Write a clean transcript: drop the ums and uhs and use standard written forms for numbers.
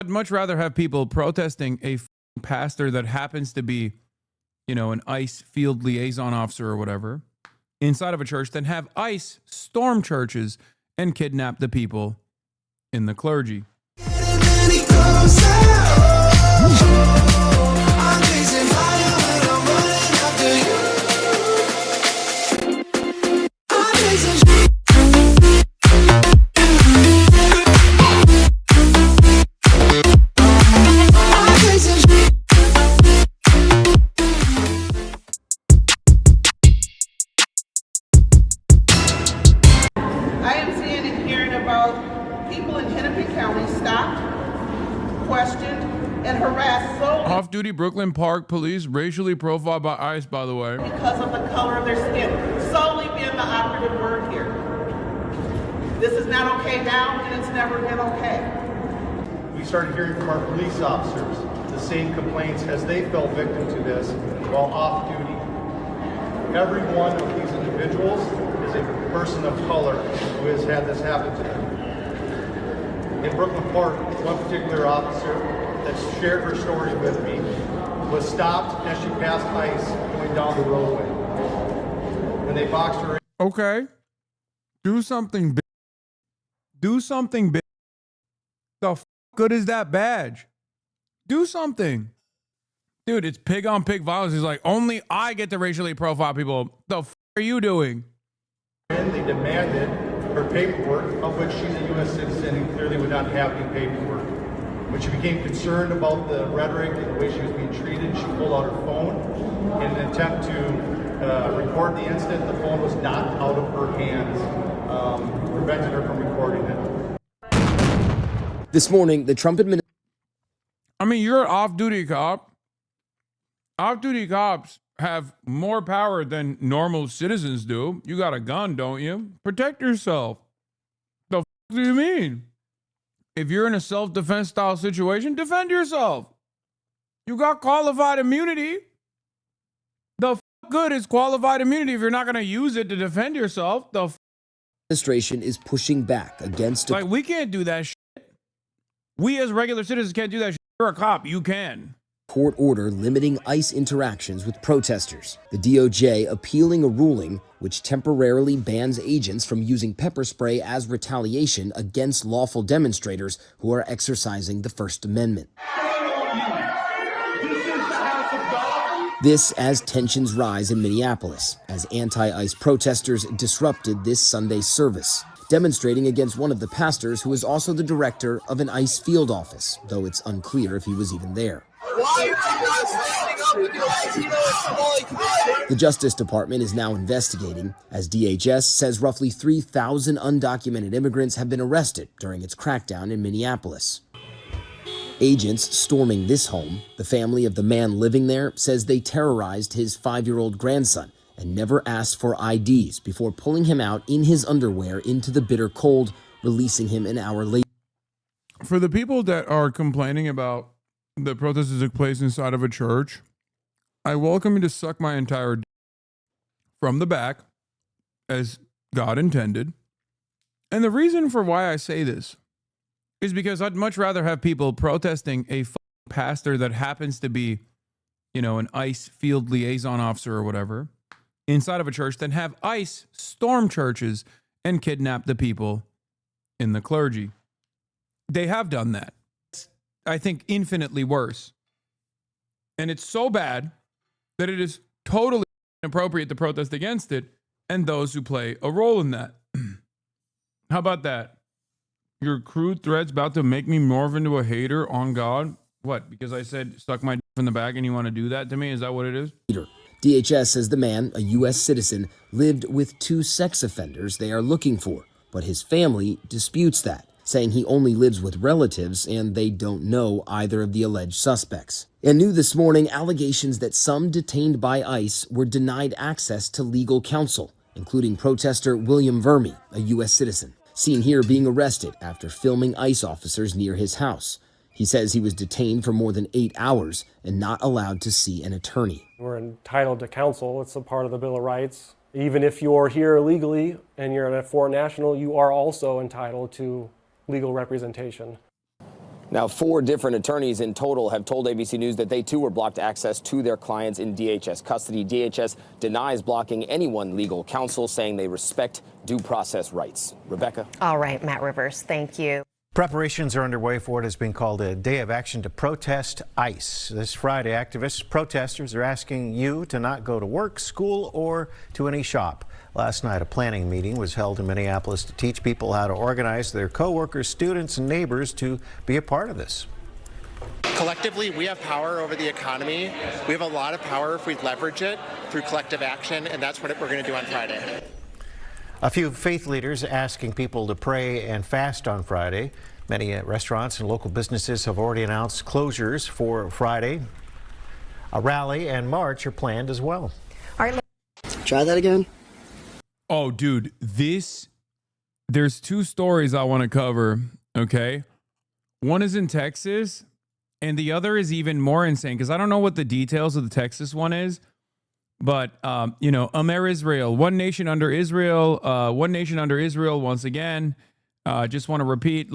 I'd much rather have people protesting a pastor that happens to be, an ICE field liaison officer or whatever inside of a church than have ICE storm churches and kidnap the people in the clergy. Off-duty Brooklyn Park police racially profiled by ICE, by the way. Because of the color of their skin, solely being the operative word here. This is not okay now, and it's never been okay. We started hearing from our police officers the same complaints as they fell victim to this while off-duty. Every one of these individuals is a person of color who has had this happen to them. In Brooklyn Park, one particular officer that shared her story with me was stopped as she passed ICE going down the roadway. And they boxed her in. Okay. Do something big. Do something big. The good is that badge? Do something. Dude, it's pig on pig violence. He's like, only I get to racially profile people. The are you doing? And they demanded her paperwork, of which she's a U.S. citizen and clearly would not have any paperwork. When she became concerned about the rhetoric and the way she was being treated, she pulled out her phone in an attempt to record the incident. The phone was knocked out of her hands, prevented her from recording it. This morning, the Trump administration... You're an off-duty cop. Off-duty cops have more power than normal citizens do. You got a gun, don't you? Protect yourself. The f*** do you mean? If you're in a self-defense style situation, defend yourself. You got qualified immunity. The f*** good is qualified immunity if you're not going to use it to defend yourself. The administration is pushing back against... we can't do that shit. We as regular citizens can't do that shit. You're a cop. You can. Court order limiting ICE interactions with protesters. The DOJ appealing a ruling which temporarily bans agents from using pepper spray as retaliation against lawful demonstrators who are exercising the First Amendment. This as tensions rise in Minneapolis, as anti-ICE protesters disrupted this Sunday's service, demonstrating against one of the pastors who is also the director of an ICE field office, though it's unclear if he was even there. Why are you not standing up and doing The Justice Department is now investigating, as DHS says roughly 3,000 undocumented immigrants have been arrested during its crackdown in Minneapolis. Agents storming this home, the family of the man living there, says they terrorized his 5-year-old grandson and never asked for IDs before pulling him out in his underwear into the bitter cold, releasing him an hour later. For the people that are complaining about the protests that took place inside of a church, I welcome you to suck my entire d from the back, as God intended. And the reason for why I say this is because I'd much rather have people protesting a pastor that happens to be, an ICE field liaison officer or whatever inside of a church than have ICE storm churches and kidnap the people in the clergy. They have done that. I think infinitely worse. And it's so bad that it is totally inappropriate to protest against it and those who play a role in that. How about that? Your crude threat's about to make me morph into a hater on God? What? Because I said suck my d in the back and you want to do that to me? Is that what it is? DHS says the man, a U.S. citizen, lived with 2 sex offenders they are looking for, but his family disputes that, saying he only lives with relatives and they don't know either of the alleged suspects. And new this morning, allegations that some detained by ICE were denied access to legal counsel, including protester William Vermi, a U.S. citizen, seen here being arrested after filming ICE officers near his house. He says he was detained for more than 8 hours and not allowed to see an attorney. We're entitled to counsel. It's a part of the Bill of Rights. Even if you're here illegally and you're a foreign national, you are also entitled to legal representation. Now, 4 different attorneys in total have told ABC News that they too were blocked access to their clients in DHS custody. DHS denies blocking anyone legal counsel, saying they respect due process rights. Rebecca? All right, Matt Rivers, thank you. Preparations are underway for what has been called a day of action to protest ICE. This Friday, activists, protesters are asking you to not go to work, school, or to any shop. Last night, a planning meeting was held in Minneapolis to teach people how to organize their coworkers, students, and neighbors to be a part of this. Collectively, we have power over the economy. We have a lot of power if we leverage it through collective action, and that's what we're going to do on Friday. A few faith leaders asking people to pray and fast on Friday. Many restaurants and local businesses have already announced closures for Friday. A rally and march are planned as well. All right, Try that again. Oh, dude, there's 2 stories I want to cover, okay? One is in Texas, and the other is even more insane, because I don't know what the details of the Texas one is, but, Amer Israel, one nation under Israel, once again. Just want to repeat,